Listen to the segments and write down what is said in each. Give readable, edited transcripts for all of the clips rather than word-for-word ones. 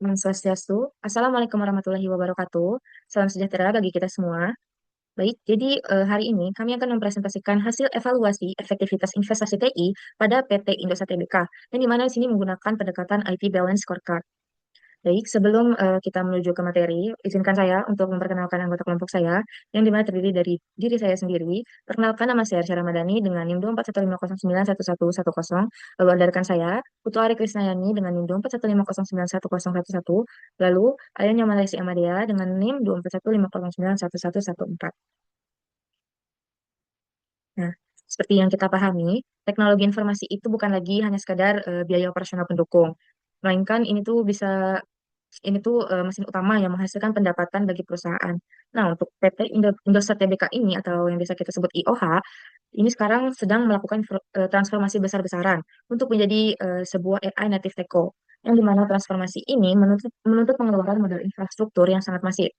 Om Swastiastu. Assalamualaikum warahmatullahi wabarakatuh. Salam sejahtera bagi kita semua. Baik, jadi hari ini kami akan mempresentasikan hasil evaluasi efektivitas investasi TI pada PT Indosat Tbk, yang dimana di sini menggunakan pendekatan IT Balance Scorecard. Baik, sebelum kita menuju ke materi, izinkan saya untuk memperkenalkan anggota kelompok saya, yang dimana terdiri dari diri saya sendiri. Perkenalkan, nama saya Arsya Ramadhani dengan NIM 24150911110. Lalu ada rekan saya, Putu Ari Krisnayani dengan NIM 24150911111. Lalu, Ayanya Malaysia Amadea dengan NIM 24150911114. Nah, seperti yang kita pahami, teknologi informasi itu bukan lagi hanya sekadar biaya operasional pendukung, melainkan ini tuh mesin utama yang menghasilkan pendapatan bagi perusahaan. Nah, untuk PT Indosat Tbk ini atau yang biasa kita sebut IOH, ini sekarang sedang melakukan transformasi besar-besaran untuk menjadi sebuah AI native telco, yang dimana transformasi ini menuntut pengeluaran modal infrastruktur yang sangat masif.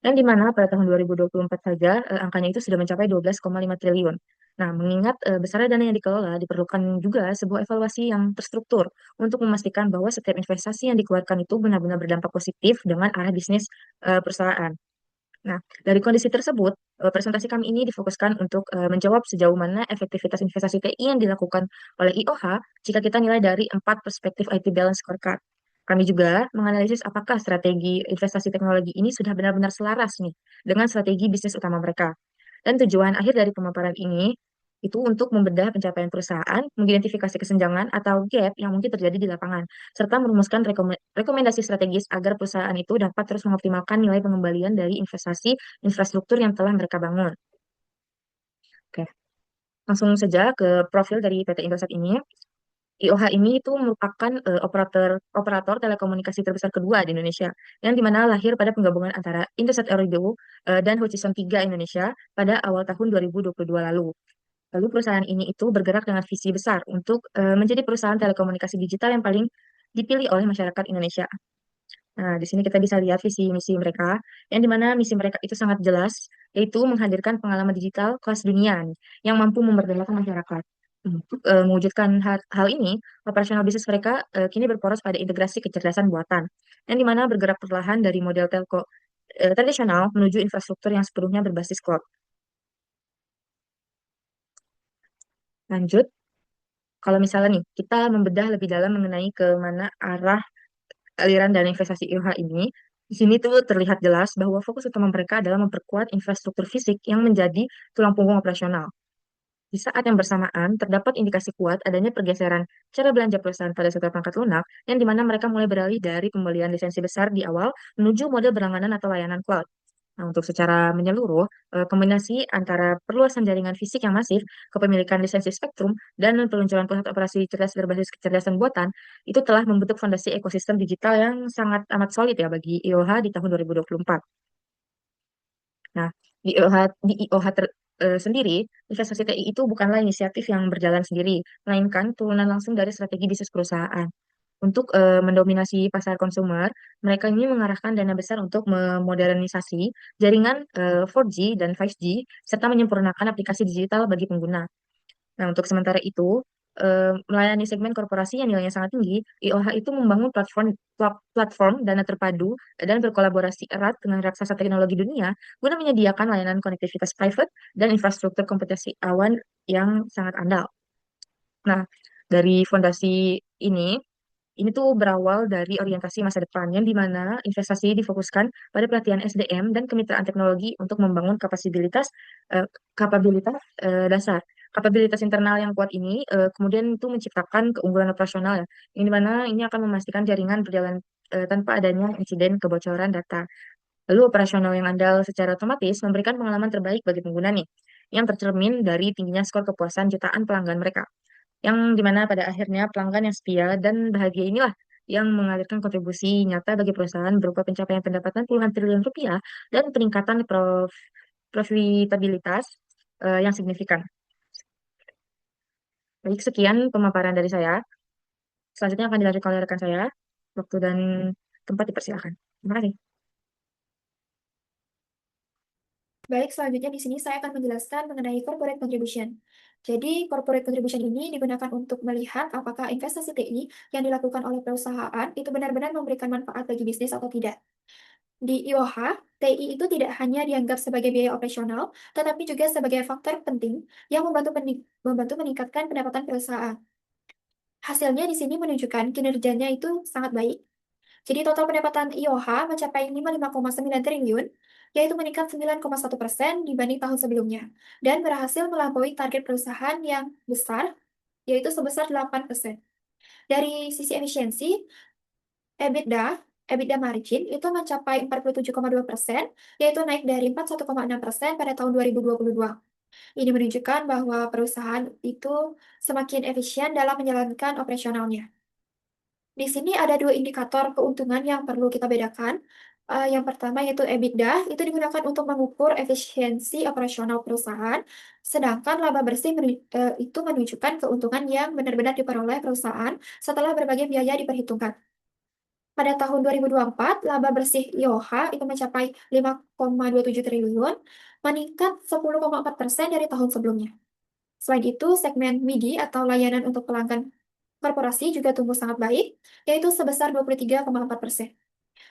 Yang di mana pada tahun 2024 saja angkanya itu sudah mencapai 12,5 triliun. Nah, mengingat besarnya dana yang dikelola, diperlukan juga sebuah evaluasi yang terstruktur untuk memastikan bahwa setiap investasi yang dikeluarkan itu benar-benar berdampak positif dengan arah bisnis perusahaan. Nah, dari kondisi tersebut, presentasi kami ini difokuskan untuk menjawab sejauh mana efektivitas investasi TI yang dilakukan oleh IOH jika kita nilai dari 4 perspektif IT Balance Scorecard. Kami juga menganalisis apakah strategi investasi teknologi ini sudah benar-benar selaras nih dengan strategi bisnis utama mereka. Dan tujuan akhir dari pemaparan ini itu untuk membedah pencapaian perusahaan, mengidentifikasi kesenjangan atau gap yang mungkin terjadi di lapangan, serta merumuskan rekomendasi strategis agar perusahaan itu dapat terus mengoptimalkan nilai pengembalian dari investasi infrastruktur yang telah mereka bangun. Oke, langsung saja ke profil dari PT Indosat ini. IOH ini itu merupakan operator telekomunikasi terbesar kedua di Indonesia, yang dimana lahir pada penggabungan antara Indosat Ooredoo dan Hutchison 3 Indonesia pada awal tahun 2022 lalu. Lalu perusahaan ini itu bergerak dengan visi besar untuk menjadi perusahaan telekomunikasi digital yang paling dipilih oleh masyarakat Indonesia. Nah, di sini kita bisa lihat visi misi mereka, yang dimana misi mereka itu sangat jelas, yaitu menghadirkan pengalaman digital kelas dunia nih, yang mampu memberdayakan masyarakat. Untuk mewujudkan hal ini, operasional bisnis mereka kini berporos pada integrasi kecerdasan buatan, yang dimana bergerak perlahan dari model telco tradisional menuju infrastruktur yang sepenuhnya berbasis cloud. Lanjut, kalau misalnya nih, kita membedah lebih dalam mengenai ke mana arah aliran dana investasi IOH ini, di sini tuh terlihat jelas bahwa fokus utama mereka adalah memperkuat infrastruktur fisik yang menjadi tulang punggung operasional. Di saat yang bersamaan, terdapat indikasi kuat adanya pergeseran cara belanja perusahaan pada sektor perangkat lunak, yang dimana mereka mulai beralih dari pembelian lisensi besar di awal menuju model berlangganan atau layanan cloud. Nah, untuk secara menyeluruh, kombinasi antara perluasan jaringan fisik yang masif, kepemilikan lisensi spektrum, dan peluncuran pusat operasi cerdas berbasis kecerdasan buatan, itu telah membentuk fondasi ekosistem digital yang sangat amat solid ya bagi IOH di tahun 2024. Nah, di IOH sendiri, investasi TI itu bukanlah inisiatif yang berjalan sendiri, melainkan turunan langsung dari strategi bisnis perusahaan. Untuk mendominasi pasar konsumer, mereka ini mengarahkan dana besar untuk memodernisasi jaringan 4G dan 5G, serta menyempurnakan aplikasi digital bagi pengguna. Nah, untuk sementara itu, melayani segmen korporasi yang nilainya sangat tinggi, IOH itu membangun platform dana terpadu dan berkolaborasi erat dengan raksasa teknologi dunia guna menyediakan layanan konektivitas private dan infrastruktur komputasi awan yang sangat andal. Nah, dari fondasi ini, ini tuh berawal dari orientasi masa depan, yang di mana investasi difokuskan pada pelatihan SDM dan kemitraan teknologi untuk membangun kapabilitas dasar. Kapabilitas internal yang kuat ini kemudian itu menciptakan keunggulan operasional ya, yang di mana ini akan memastikan jaringan berjalan tanpa adanya insiden kebocoran data. Lalu operasional yang andal secara otomatis memberikan pengalaman terbaik bagi pengguna nih, yang tercermin dari tingginya skor kepuasan jutaan pelanggan mereka, yang dimana pada akhirnya pelanggan yang setia dan bahagia inilah yang mengalirkan kontribusi nyata bagi perusahaan berupa pencapaian pendapatan puluhan triliun rupiah dan peningkatan profitabilitas yang signifikan. Baik, sekian pemaparan dari saya. Selanjutnya akan dilanjutkan oleh rekan saya. Waktu dan tempat dipersilakan. Terima kasih. Baik, selanjutnya di sini saya akan menjelaskan mengenai corporate contribution. Jadi, corporate contribution ini digunakan untuk melihat apakah investasi TI yang dilakukan oleh perusahaan itu benar-benar memberikan manfaat bagi bisnis atau tidak. Di IOH, TI itu tidak hanya dianggap sebagai biaya operasional, tetapi juga sebagai faktor penting yang membantu meningkatkan pendapatan perusahaan. Hasilnya di sini menunjukkan kinerjanya itu sangat baik. Jadi total pendapatan IOH mencapai 55,9 triliun, yaitu meningkat 9,1% dibanding tahun sebelumnya, dan berhasil melampaui target perusahaan yang besar, yaitu sebesar 8%. Dari sisi efisiensi, EBITDA, EBITDA margin itu mencapai 47,2%, yaitu naik dari 41,6% pada tahun 2022. Ini menunjukkan bahwa perusahaan itu semakin efisien dalam menjalankan operasionalnya. Di sini ada dua indikator keuntungan yang perlu kita bedakan. Yang pertama yaitu EBITDA, itu digunakan untuk mengukur efisiensi operasional perusahaan, sedangkan laba bersih itu menunjukkan keuntungan yang benar-benar diperoleh perusahaan setelah berbagai biaya diperhitungkan. Pada tahun 2024, laba bersih IOH itu mencapai 5,27 triliun, meningkat 10,4% dari tahun sebelumnya. Selain itu, segmen MIDI atau layanan untuk pelanggan korporasi juga tumbuh sangat baik, yaitu sebesar 23,4%.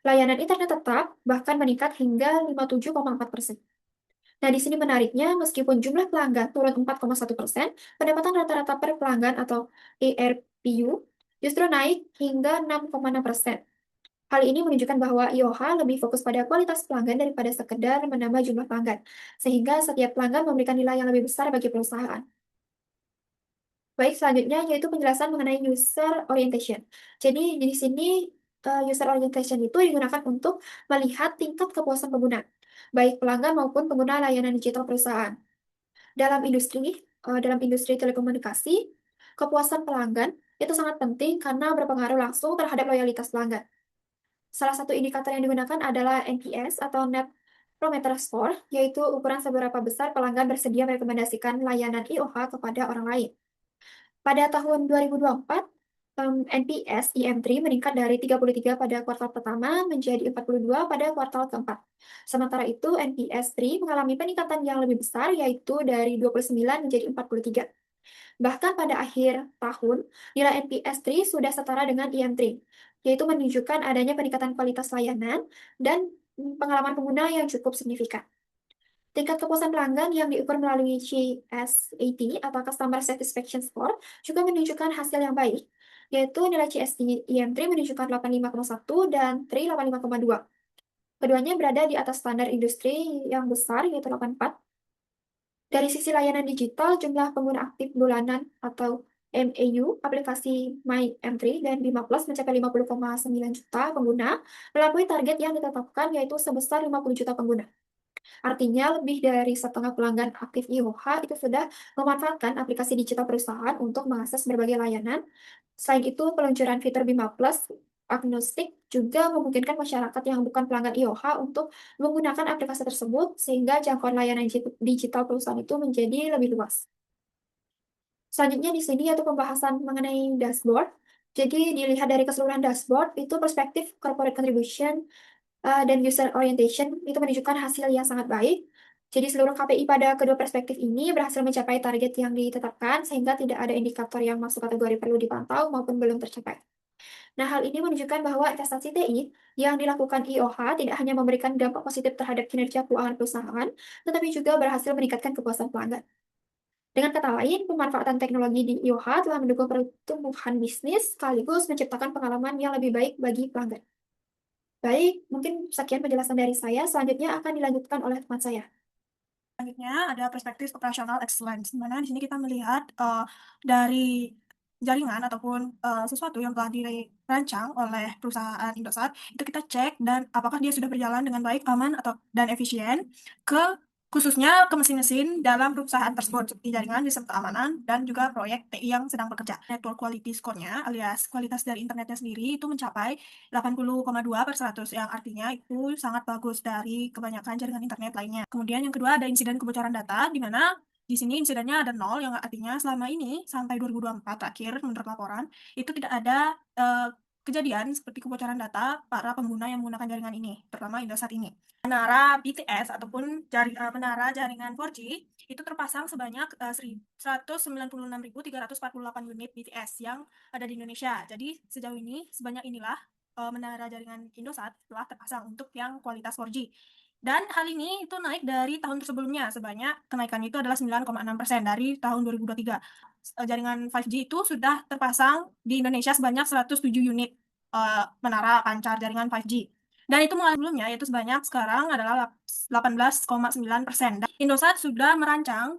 Layanan internet tetap bahkan meningkat hingga 57,4%. Nah, di sini menariknya, meskipun jumlah pelanggan turun 4,1%, pendapatan rata-rata per pelanggan atau ARPU justru naik hingga 6,6%. Hal ini menunjukkan bahwa IOH lebih fokus pada kualitas pelanggan daripada sekedar menambah jumlah pelanggan, sehingga setiap pelanggan memberikan nilai yang lebih besar bagi perusahaan. Baik, selanjutnya yaitu penjelasan mengenai user orientation. Jadi di sini user orientation itu digunakan untuk melihat tingkat kepuasan pengguna, baik pelanggan maupun pengguna layanan digital perusahaan. Dalam industri telekomunikasi, kepuasan pelanggan itu sangat penting karena berpengaruh langsung terhadap loyalitas pelanggan. Salah satu indikator yang digunakan adalah NPS atau Net Promoter Score, yaitu ukuran seberapa besar pelanggan bersedia merekomendasikan layanan IOH kepada orang lain. Pada tahun 2024, NPS IM3 meningkat dari 33 pada kuartal pertama menjadi 42 pada kuartal keempat. Sementara itu, NPS 3 mengalami peningkatan yang lebih besar, yaitu dari 29 menjadi 43. Bahkan pada akhir tahun, nilai NPS 3 sudah setara dengan IM3, yaitu menunjukkan adanya peningkatan kualitas layanan dan pengalaman pengguna yang cukup signifikan. Tingkat kepuasan pelanggan yang diukur melalui CSAT atau Customer Satisfaction Score juga menunjukkan hasil yang baik, yaitu nilai CSAT IM3 menunjukkan 85,1 dan TRI 85,2. Keduanya berada di atas standar industri yang besar, yaitu 84. Dari sisi layanan digital, jumlah pengguna aktif bulanan atau MAU aplikasi My M3 dan Bima Plus mencapai 50,9 juta pengguna, melampaui target yang ditetapkan yaitu sebesar 50 juta pengguna. Artinya, lebih dari setengah pelanggan aktif IOH itu sudah memanfaatkan aplikasi digital perusahaan untuk mengakses berbagai layanan. Selain itu, peluncuran fitur Bima Plus agnostik juga memungkinkan masyarakat yang bukan pelanggan IOH untuk menggunakan aplikasi tersebut, sehingga jangkauan layanan digital perusahaan itu menjadi lebih luas. Selanjutnya di sini yaitu pembahasan mengenai dashboard. Jadi dilihat dari keseluruhan dashboard, itu perspektif corporate contribution dan user orientation itu menunjukkan hasil yang sangat baik. Jadi seluruh KPI pada kedua perspektif ini berhasil mencapai target yang ditetapkan sehingga tidak ada indikator yang masuk kategori perlu dipantau maupun belum tercapai. Nah, hal ini menunjukkan bahwa investasi TI yang dilakukan IOH tidak hanya memberikan dampak positif terhadap kinerja keuangan perusahaan, tetapi juga berhasil meningkatkan kepuasan pelanggan. Dengan kata lain, pemanfaatan teknologi di IOH telah mendukung pertumbuhan bisnis sekaligus menciptakan pengalaman yang lebih baik bagi pelanggan. Baik, mungkin sekian penjelasan dari saya. Selanjutnya akan dilanjutkan oleh teman saya. Selanjutnya ada perspektif operational excellence, di mana di sini kita melihat dari jaringan ataupun sesuatu yang telah dirancang oleh perusahaan Indosat, itu kita cek dan apakah dia sudah berjalan dengan baik, aman, atau dan efisien ke khususnya ke mesin-mesin dalam perusahaan tersebut seperti jaringan, sistem keamanan, dan juga proyek TI yang sedang bekerja. Network quality score-nya alias kualitas dari internetnya sendiri itu mencapai 80,2/100 yang artinya itu sangat bagus dari kebanyakan jaringan internet lainnya. Kemudian yang kedua ada insiden kebocoran data di mana di sini insidennya ada 0 yang artinya selama ini sampai 2024 terakhir menurut laporan itu tidak ada kejadian seperti kebocoran data para pengguna yang menggunakan jaringan ini, terutama Indosat ini. Menara BTS ataupun menara jaringan 4G itu terpasang sebanyak 196.348 unit BTS yang ada di Indonesia. Jadi sejauh ini sebanyak inilah menara jaringan Indosat telah terpasang untuk yang kualitas 4G. Dan hal ini itu naik dari tahun sebelumnya, sebanyak kenaikannya itu adalah 9,6% dari tahun 2023. Jaringan 5G itu sudah terpasang di Indonesia sebanyak 107 unit menara pancar jaringan 5G. Dan itu mengalami sebelumnya, yaitu sebanyak sekarang adalah 18,9%. Dan Indosat sudah merancang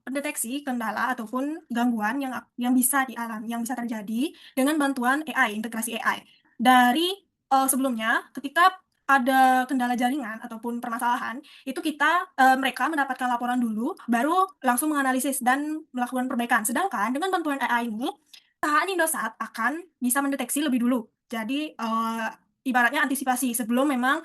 pendeteksi kendala ataupun gangguan yang bisa dialami, yang bisa terjadi dengan bantuan AI, integrasi AI. Dari sebelumnya, ketika ada kendala jaringan ataupun permasalahan, itu mereka mendapatkan laporan dulu, baru langsung menganalisis dan melakukan perbaikan. Sedangkan dengan bantuan AI ini, perusahaan Indosat akan bisa mendeteksi lebih dulu. Jadi ibaratnya antisipasi sebelum memang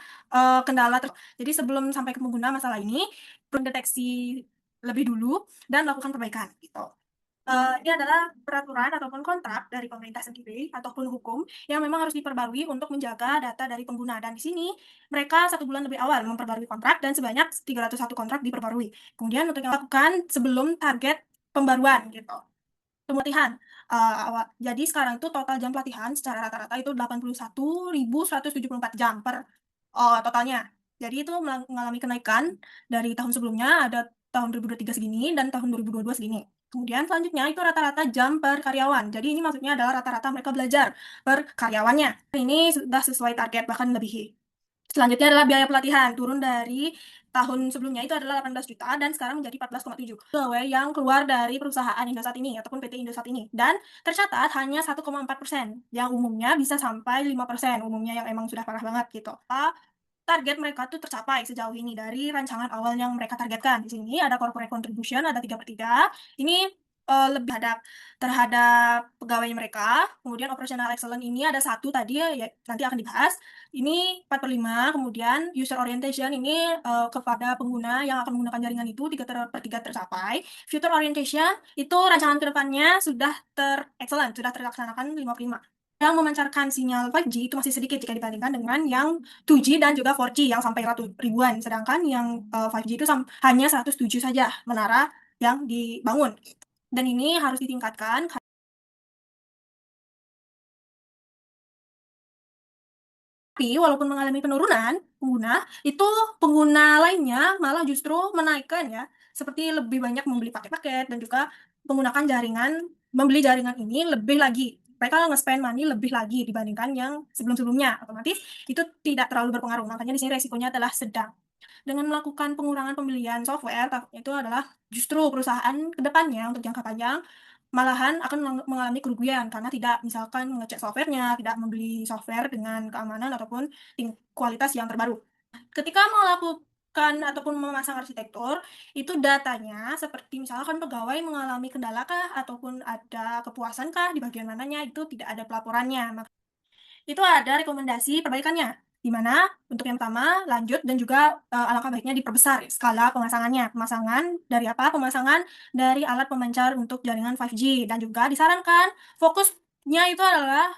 kendala. Jadi sebelum sampai ke pengguna masalah ini, mendeteksi lebih dulu dan melakukan perbaikan gitu. Ini adalah peraturan ataupun kontrak dari pemerintah sendiri ataupun hukum yang memang harus diperbarui untuk menjaga data dari pengguna. Dan di sini mereka 1 bulan lebih awal memperbarui kontrak dan sebanyak 301 kontrak diperbarui. Kemudian untuk yang lakukan sebelum target pembaruan gitu. Pelatihan. Jadi sekarang itu total jam pelatihan secara rata-rata itu 81.174 jam per totalnya. Jadi itu mengalami kenaikan dari tahun sebelumnya, ada tahun 2023 segini dan tahun 2022 segini. Kemudian selanjutnya itu rata-rata jam per karyawan. Jadi ini maksudnya adalah rata-rata mereka belajar per karyawannya. Ini sudah sesuai target, bahkan melebihi. Selanjutnya adalah biaya pelatihan, turun dari tahun sebelumnya itu adalah 18 juta dan sekarang menjadi 14,7 pegawai yang keluar dari perusahaan Indosat ini ataupun PT Indosat ini. Dan tercatat hanya 1,4%, yang umumnya bisa sampai 5%, umumnya yang emang sudah parah banget gitu. Target mereka tuh tercapai sejauh ini dari rancangan awal yang mereka targetkan. Di sini ada corporate contribution, ada 3/3. Ini lebih terhadap pegawai mereka. Kemudian operational excellence ini ada 1 tadi ya, nanti akan dibahas. Ini 4/5. Kemudian user orientation ini kepada pengguna yang akan menggunakan jaringan itu 3/3 tercapai. Future orientation itu rancangan kedepannya sudah excellent, sudah terlaksanakan 5/5. Yang memancarkan sinyal 5G itu masih sedikit jika dibandingkan dengan yang 2G dan juga 4G yang sampai ribuan. Sedangkan yang 5G itu hanya 107 saja menara yang dibangun. Dan ini harus ditingkatkan. Tapi walaupun mengalami penurunan pengguna, itu pengguna lainnya malah justru menaikkan ya, seperti lebih banyak membeli paket-paket dan juga membeli jaringan ini lebih lagi. Mereka nge-spend money lebih lagi dibandingkan yang sebelum-sebelumnya. Otomatis itu tidak terlalu berpengaruh. Makanya di sini resikonya adalah sedang. Dengan melakukan pengurangan pembelian software, itu adalah justru perusahaan ke depannya untuk jangka panjang malahan akan mengalami kerugian karena tidak misalkan mengecek softwarenya, tidak membeli software dengan keamanan ataupun kualitas yang terbaru. Ketika melakukan ataupun memasang arsitektur, itu datanya seperti misalkan pegawai mengalami kendala kah ataupun ada kepuasan kah di bagian mananya, itu tidak ada pelaporannya. Itu ada rekomendasi perbaikannya, di mana untuk yang pertama lanjut dan juga alangkah baiknya diperbesar skala pemasangannya. Pemasangan dari alat pemancar untuk jaringan 5G dan juga disarankan fokusnya itu adalah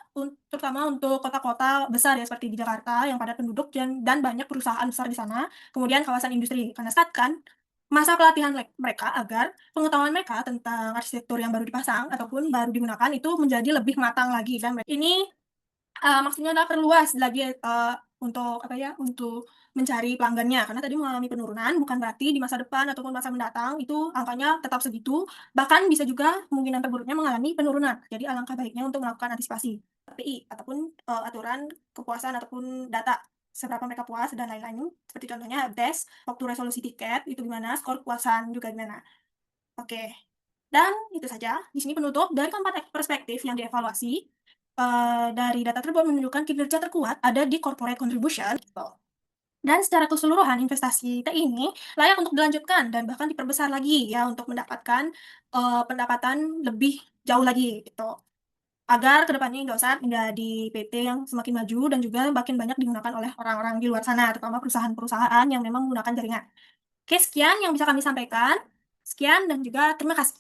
terutama untuk kota-kota besar ya seperti di Jakarta yang padat penduduk dan banyak perusahaan besar di sana, kemudian kawasan industri. Karena kan masa pelatihan mereka agar pengetahuan mereka tentang arsitektur yang baru dipasang ataupun baru digunakan itu menjadi lebih matang lagi dan ini maksudnya adalah perluas lagi untuk mencari pelanggannya karena tadi mengalami penurunan bukan berarti di masa depan ataupun masa mendatang itu angkanya tetap segitu, bahkan bisa juga kemungkinan terburuknya mengalami penurunan. Jadi alangkah baiknya untuk melakukan antisipasi KPI ataupun aturan kepuasan ataupun data seberapa mereka puas dan lain-lain. Seperti contohnya DES, waktu resolusi tiket itu gimana, skor kepuasan juga gimana. Oke. Dan itu saja. Di sini penutup dari keempat perspektif yang dievaluasi. Dari data tersebut menunjukkan kinerja terkuat ada di corporate contribution gitu. Dan secara keseluruhan investasi TI ini layak untuk dilanjutkan dan bahkan diperbesar lagi ya untuk mendapatkan pendapatan lebih jauh lagi gitu. Agar kedepannya Indosat menjadi PT yang semakin maju dan juga makin banyak digunakan oleh orang-orang di luar sana, terutama perusahaan-perusahaan yang memang menggunakan jaringan. Oke, sekian yang bisa kami sampaikan. Sekian dan juga terima kasih.